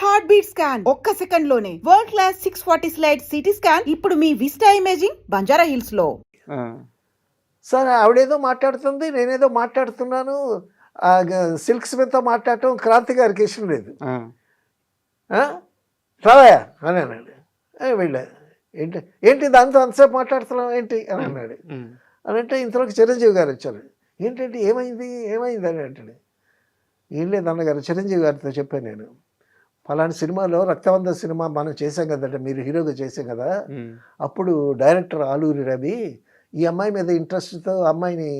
Heart beat scan ఒక్క second లోనే world class 640 slide CT scan ఇప్పుడు మీ విస్టా ఇమేజింగ్ బంజారా హిల్స్ లో. సార్ ఆవిడేదో మాట్లాడుతుంది, నేనేదో మాట్లాడుతున్నాను. సిల్క్ స్మిత్తో మాట్లాడటం క్రాంతి గారికి ఇష్టం లేదు. రావయా అని అన్నాడు. వెళ్ళా. ఏంటి ఏంటి దాంతో అంతసేపు మాట్లాడుతున్నావు ఏంటి అని అన్నాడు. అని అంటే ఇంతలోకి చిరంజీవి గారు వచ్చారు. ఏంటంటే ఏమైంది ఏమైంది అని అంటాడు. ఏం లేదు అన్నగారు, చిరంజీవి గారితో చెప్పాను నేను, ఫలానా సినిమాలో రక్తవంత సినిమా మనం చేసాం కదంటే, మీరు హీరోగా చేసాం కదా, అప్పుడు డైరెక్టర్ ఆలూరి రవి ఈ అమ్మాయి మీద ఇంట్రెస్ట్తో అమ్మాయిని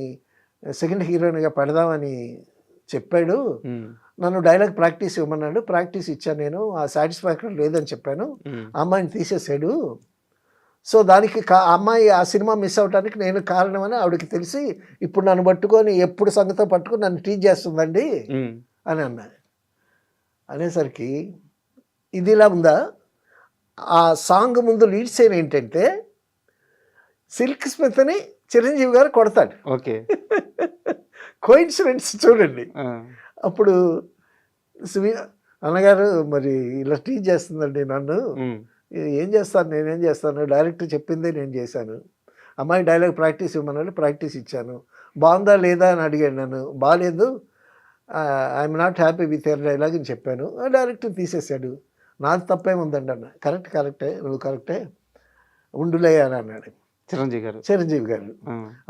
సెకండ్ హీరోయిన్గా పెడదామని చెప్పాడు. నన్ను డైలాగ్ ప్రాక్టీస్ ఇవ్వమన్నాడు, ప్రాక్టీస్ ఇచ్చాను నేను. ఆ సాటిస్ఫాక్షన్ లేదని చెప్పాను, అమ్మాయిని తీసేసాడు. సో దానికి అమ్మాయి ఆ సినిమా మిస్ అవడానికి నేను కారణమని ఆవిడకి తెలిసి ఇప్పుడు నన్ను పట్టుకొని ఎప్పుడు సంగతో పట్టుకొని నన్ను టీచ్ చేస్తుందండి అని అన్నా. అనేసరికి ఇది ఇలా ఉందా. ఆ సాంగ్ ముందు లీడ్ సీన్ ఏంటంటే సిల్క్ స్మిత్ని చిరంజీవి గారు కొడతాడు. ఓకే, కోయిన్సిడెన్స్ చూడండి. అప్పుడు అన్నగారు మరి ఇలా టీచ్ చేస్తుందండి నన్ను, ఏం చేస్తాను నేనేం చేస్తాను, డైరెక్టర్ చెప్పిందే నేను చేశాను. అమ్మాయి డైలాగ్ ప్రాక్టీస్ ఇవ్వమన్నాడు, ప్రాక్టీస్ ఇచ్చాను. బాగుందా లేదా అని అడిగాడు నన్ను. బాగాలేదు, I'm not happy with your dialogue అని చెప్పాను. డైరెక్టర్ తీసేశాడు. నాది తప్పేముందండి అన్న. కరెక్టే, నువ్వు కరెక్టే, ఉండులే అని అన్నాడు చిరంజీవి గారు.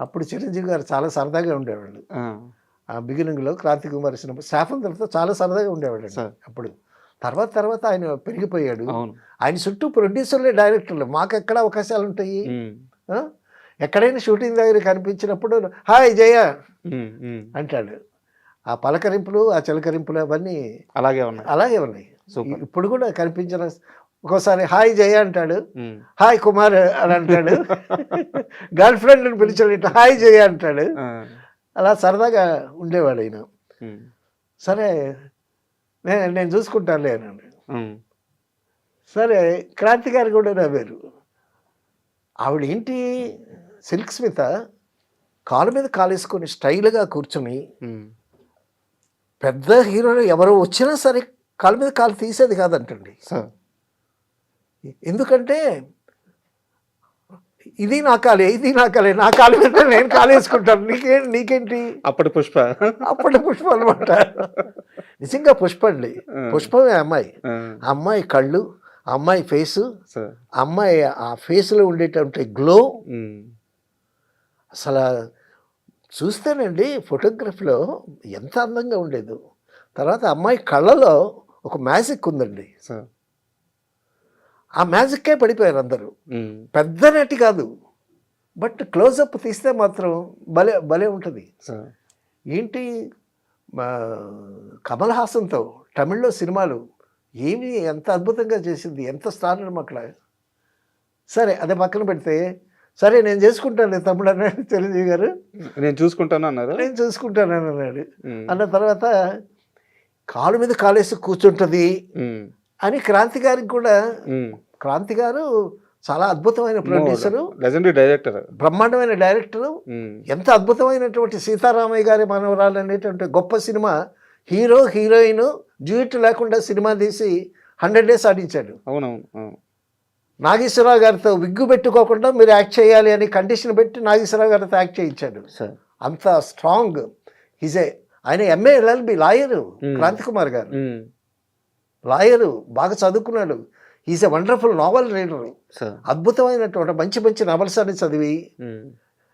అప్పుడు చిరంజీవి గారు చాలా సరదాగా ఉండేవాళ్ళు. ఆ బిగినింగ్లో క్రాంతి కుమార్ సినిమా స్టాఫ్ అందరితో చాలా సరదాగా ఉండేవాడు అప్పుడు. తర్వాత ఆయన పెరిగిపోయాడు. ఆయన చుట్టూ ప్రొడ్యూసర్లే డైరెక్టర్లు. మాకు ఎక్కడ అవకాశాలు ఉంటాయి? ఎక్కడైనా షూటింగ్ దగ్గర కనిపించినప్పుడు హాయ్ జయ అంటాడు. ఆ పలకరింపులు, ఆ చిలకరింపులు అవన్నీ అలాగే ఉన్నాయి. ఇప్పుడు కూడా కనిపించిన ఒక్కోసారి హాయ్ జయ అంటాడు, హాయ్ కుమార్ అని అంటాడు. గర్ల్ ఫ్రెండ్ని పిలిచాడు, హాయ్ జయ అంటాడు. అలా సరదాగా ఉండేవాడు ఆయన. సరే నేను చూసుకుంటానులే అన్నాడు. సరే క్రాంతి గారు కూడా నవ్వారు. ఆవిడ ఏంటి సిల్క్ స్మిత కాలు మీద కాలేసుకొని స్టైల్గా కూర్చుని, పెద్ద హీరోలు ఎవరో వచ్చినా సరే కాలు మీద కాలు తీసేది కాదంటండి. ఎందుకంటే ఇది నా కాలే నా కాలు మీద నేను కాలేసుకుంటాను, నీకేంటి. అప్పటి పుష్ప అనమాట. నిజంగా పుష్ప అండి, పుష్పమే అమ్మాయి. అమ్మాయి కళ్ళు, అమ్మాయి ఫేసు, అమ్మాయి ఆ ఫేస్లో ఉండేటువంటి గ్లో అసలు చూస్తేనండి ఫోటోగ్రఫీలో ఎంత అందంగా ఉండేదో. తర్వాత అమ్మాయి కళ్ళలో ఒక మ్యాజిక్ ఉందండి. ఆ మ్యాజిక్కే పడిపోయారు అందరూ. పెద్ద నటి కాదు, బట్ క్లోజప్ తీస్తే మాత్రం భలే ఉంటుంది. ఏంటి కమల్ హాసన్తో తమిళ్లో సినిమాలు ఏమి ఎంత అద్భుతంగా చేసింది, ఎంత స్టార్ అక్కడ. సరే అదే పక్కన పెడితే, సరే నేను చేసుకుంటాను తమ్ముడు అన్నాడు చిరంజీవి గారు. నేను చూసుకుంటాను అన్నాడు. అన్న తర్వాత కాలు మీద కాలేసి కూర్చుంటుంది అని క్రాంతి గారికి కూడా. క్రాంతి గారు చాలా అద్భుతమైన ప్రొడ్యూసరు, లెజెండరీ డైరెక్టర్, బ్రహ్మాండమైన డైరెక్టరు. ఎంత అద్భుతమైనటువంటి సీతారామయ్య గారి మనవరాలు అనేటువంటి గొప్ప సినిమా, హీరో హీరోయిన్ డ్యూట్ లేకుండా సినిమా తీసి 100 days ఆడించాడు. అవునవును. నాగేశ్వరరావు గారితో విగ్గు పెట్టుకోకుండా మీరు యాక్ట్ చేయాలి అని కండిషన్ పెట్టి నాగేశ్వరరావు గారితో యాక్ట్ చేయించాడు. అంత స్ట్రాంగ్. ఆయన MA LLB lawyer. Kranthi Kumar గారు లాయరు, బాగా చదువుకున్నాడు. Is a wonderful novel reader. అద్భుతమైనటువంటి మంచి నవల్స్ అని చదివి,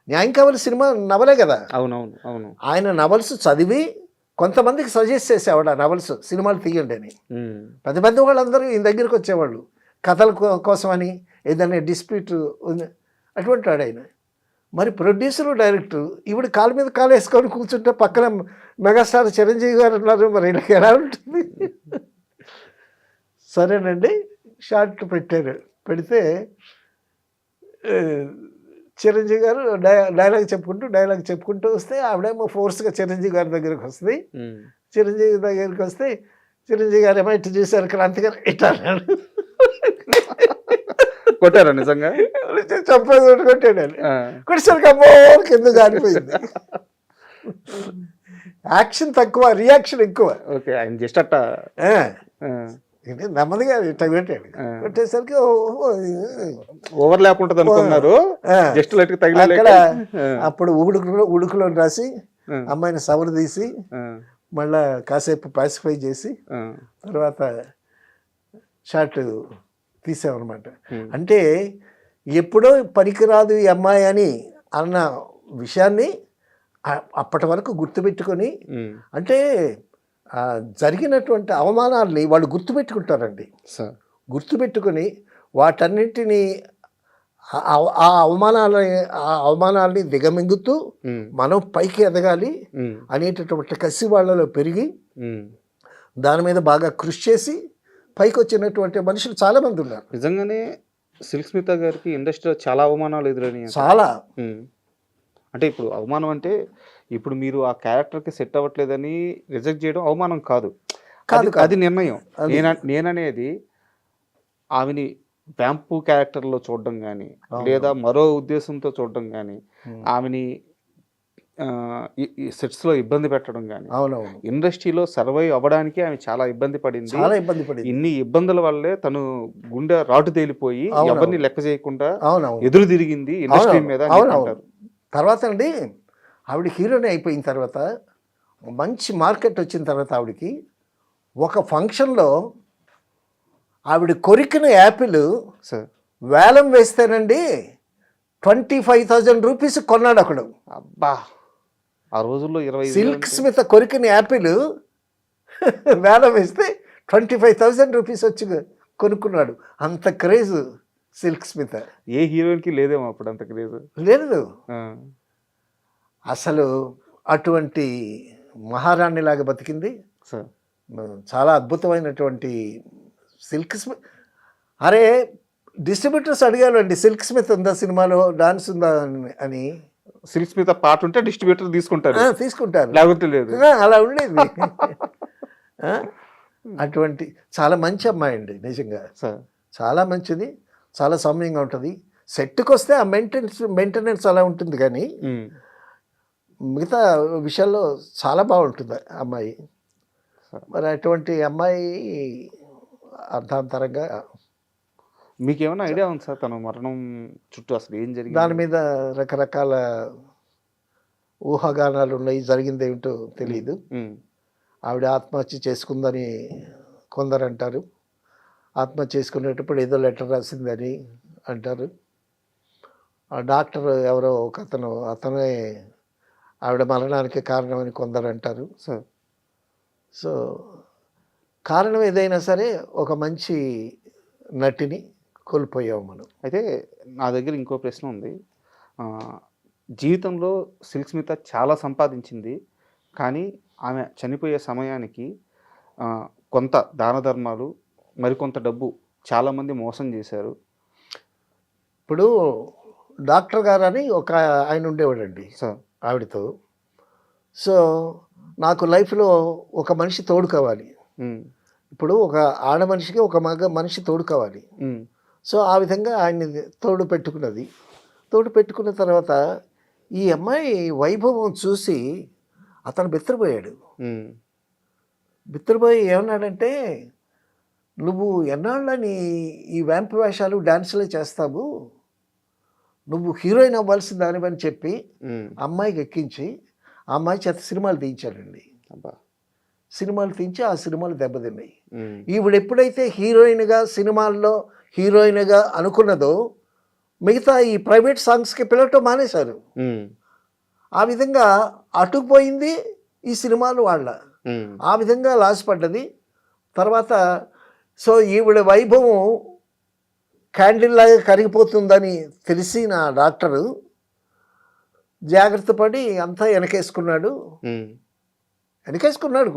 న్యాయం కావాలి సినిమా నవలే కదా. అవును. ఆయన నవల్స్ చదివి కొంతమందికి సజెస్ట్ చేసేవాడు ఆ నవల్స్ సినిమాలు తీయండి అని. పెద్ద వాళ్ళందరూ ఈయన దగ్గరికి వచ్చేవాళ్ళు కథల కోసమని, ఏదైనా డిస్ప్యూట్ అటువంటి వాడు ఆయన. మరి ప్రొడ్యూసరు డైరెక్టర్ ఈవిడ కాలు మీద కాలు వేసుకొని కూర్చుంటే పక్కన మెగాస్టార్ చిరంజీవి గారు ఉన్నారు. మరి ఇలా ఎలా ఉంటుంది? సరేనండి, షార్ట్ పెడితే చిరంజీవి గారు డైలాగ్ చెప్పుకుంటూ వస్తే ఆవిడేమో ఫోర్స్గా చిరంజీవి గారి దగ్గరికి వస్తుంది. చిరంజీవి దగ్గరికి వస్తే చిరంజీవి గారు ఏమో ఇట్లా చూశారు, క్రాంతి గారు ఇట్లా అన్నాడు. కొట్టారా నిజంగా? చెప్పేది కొట్టాడు. కొట్టేసరికి అమ్మో కింద జారిపోయింది. యాక్షన్ తక్కువ, రియాక్షన్ ఎక్కువ. ఓకే, ఆయన జస్ట్ అట్ట అంటే నెమ్మదిగా ఇట్లా పెట్టాడు. పెట్టేసరికి ఓవర్లాప్ ఉంటది అనుకున్నారు, ఆ, జస్ట్ లైట్ తగిలే అక్కడ అప్పుడు ఉడుకులో రాసి అమ్మాయిని సవరు తీసి మళ్ళా కాసేపు పాసిఫై చేసి తర్వాత షార్ట్ తీసామన్నమాట. అంటే ఎప్పుడో పనికిరాదు ఈ అమ్మాయి అని అన్న విషయాన్ని అప్పటి వరకు గుర్తుపెట్టుకొని, అంటే జరిగినటువంటి అవమానాల్ని వాళ్ళు గుర్తుపెట్టుకుంటారండి. గుర్తుపెట్టుకొని వాటన్నింటినీ ఆ అవమానాల్ని దిగమింగుతూ మనం పైకి ఎదగాలి అనేటటువంటి కసి వాళ్ళలో పెరిగి దాని మీద బాగా కృషి చేసి పైకి వచ్చినటువంటి మనుషులు చాలా మంది ఉన్నారు. నిజంగానే సిల్క్ స్మిత గారికి ఇండస్ట్రీలో చాలా అవమానాలు ఎదురైనాయి. చాలా అంటే ఇప్పుడు అవమానం అంటే ఇప్పుడు మీరు ఆ క్యారెక్టర్కి సెట్ అవ్వట్లేదని రిజెక్ట్ చేయడం అవమానం కాదు, అది నిర్ణయం. నేననేది ఆమెని వ్యాంపు క్యారెక్టర్లో చూడడం కానీ లేదా మరో ఉద్దేశంతో చూడడం కానీ ఆమెని సెట్స్లో ఇబ్బంది పెట్టడం కానీ, ఇండస్ట్రీలో సర్వైవ్ అవ్వడానికి ఆమె చాలా ఇబ్బంది పడింది. ఇన్ని ఇబ్బందుల వల్లే తను గుండె రాటు తేలిపోయి ఎవరిని లెక్క చేయకుండా ఎదురు తిరిగింది ఇండస్ట్రీ మీద అంటారు. తర్వాత అండి ఆవిడ హీరోని అయిపోయిన తర్వాత మంచి మార్కెట్ వచ్చిన తర్వాత ఆవిడకి ఒక ఫంక్షన్లో ఆవిడ కొరికిన యాపిల్ వేలం వేస్తేనండి 25,000 రూపీస్ కొన్నాడు అక్కడ. అబ్బా, ఆ రోజుల్లో 20 సిల్క్ స్మిత కొరికిన యాపిల్ వేలం వేస్తే 25,000 రూపీస్ వచ్చి కొనుక్కున్నాడు. అంత క్రేజ్ సిల్క్ స్మిత. ఏ హీరోయిన్కి లేదేమో అప్పుడు అంత క్రేజ్. లేదు అసలు. అటువంటి మహారాణిలాగా బతికింది. చాలా అద్భుతమైనటువంటి సిల్క్ స్మిత్. అరే డిస్ట్రిబ్యూటర్స్ అడిగారండి, సిల్క్ స్మిత్ ఉందా సినిమాలో, డాన్స్ ఉందా అని. సిల్క్ స్మిత్ పాట ఉంటే డిస్ట్రిబ్యూటర్ తీసుకుంటారు, లేకపోతే లేదు. అలా ఉండేది. అటువంటి చాలా మంచి అమ్మాయి అండి నిజంగా, చాలా మంచిది, చాలా సౌమ్యంగా ఉంటుంది. సెట్కి వస్తే ఆ మెయింటెనెన్స్ అలా ఉంటుంది, కానీ మిగతా విషయాల్లో చాలా బాగుంటుంది అమ్మాయి. మరి అటువంటి అమ్మాయి అర్థాంతరంగా. మీకేమైనా ఐడియా ఉంది సార్ తన మరణం చుట్టూ అసలు ఏం జరిగింది? దాని మీద రకరకాల ఊహాగానాలు ఉన్నాయి, జరిగింది ఏమిటో తెలియదు. ఆవిడ ఆత్మహత్య చేసుకుందని కొందరు అంటారు, ఆత్మహత్య చేసుకునేటప్పుడు ఏదో లెటర్ రాసిందని అంటారు. ఆ డాక్టర్ ఎవరో ఒక అతనే ఆవిడ మరణానికి కారణమని కొందరు అంటారు. సో కారణం ఏదైనా సరే ఒక మంచి నటిని కోల్పోయాము మనం. అయితే నా దగ్గర ఇంకో ప్రశ్న ఉంది. జీవితంలో సిల్క్ స్మిత చాలా సంపాదించింది, కానీ ఆమె చనిపోయే సమయానికి కొంత దాన ధర్మాలు, మరికొంత డబ్బు చాలామంది మోసం చేశారు. ఇప్పుడు డాక్టర్ గారు అని ఒక ఆయన ఉండేవాడండి ఆవిడతో. సో నాకు లైఫ్లో ఒక మనిషి తోడు కావాలి. ఇప్పుడు ఒక ఆడ మనిషికి ఒక మగ మనిషి తోడు కావాలి. సో ఆ విధంగా ఆయన్ని తోడు పెట్టుకున్నది. తోడు పెట్టుకున్న తర్వాత ఈ అమ్మాయి వైభవం చూసి అతను బిత్తరపోయాడు. బిత్తరపోయి ఏమన్నాడంటే, నువ్వు ఎన్నాళ్ళని ఈ వ్యాంప్ వేషాలు డాన్సులే చేస్తావు, నువ్వు హీరోయిన్ అవ్వాల్సిన దానివని చెప్పి అమ్మాయికి ఎక్కించి ఆ అమ్మాయి చేత సినిమాలు తీయించాడండి. సినిమాలు తీయించి ఆ సినిమాలు దెబ్బతిన్నాయి. ఈవిడ ఎప్పుడైతే సినిమాల్లో హీరోయిన్గా అనుకున్నదో మిగతా ఈ ప్రైవేట్ సాంగ్స్కి పిలవటం మానేశారు. ఆ విధంగా అటుకుపోయింది ఈ సినిమాలు వాళ్ళ. ఆ విధంగా లాస్ పడ్డది. తర్వాత సో ఈవిడ వైభవం క్యాండిల్ లాగా కరిగిపోతుందని తెలిసి నా డాక్టరు జాగ్రత్త పడి అంతా వెనకేసుకున్నాడు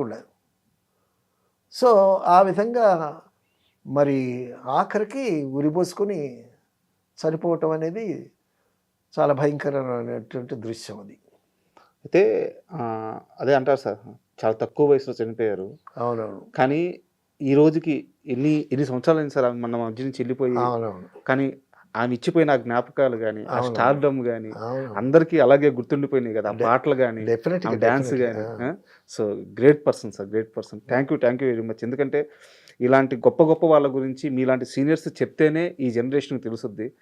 కూడా. సో ఆ విధంగా మరి ఆఖరికి ఉరిపోసుకొని చనిపోవటం అనేది చాలా భయంకరమైనటువంటి దృశ్యం అది. అయితే అదే అంటారు సార్, చాలా తక్కువ వయసులో చనిపోయారు. అవునవును. కానీ ఈ రోజుకి ఎన్ని సంవత్సరాలు అయింది సార్ మన మధ్య నుంచి వెళ్ళిపోయి. అవునవును. కానీ ఆమె ఇచ్చిపోయిన ఆ జ్ఞాపకాలు కానీ, ఆ స్టార్డమ్ కానీ అందరికీ అలాగే గుర్తుండిపోయినాయి కదా, ఆ పాటలు కానీ, డాన్స్ కానీ. So great person sir, great person. Thank you very much. ఎందుకంటే ఇలాంటి గొప్ప గొప్ప వాళ్ళ గురించి మీలాంటి సీనియర్స్ చెప్తేనే ఈ జనరేషన్కి తెలుసుద్ది.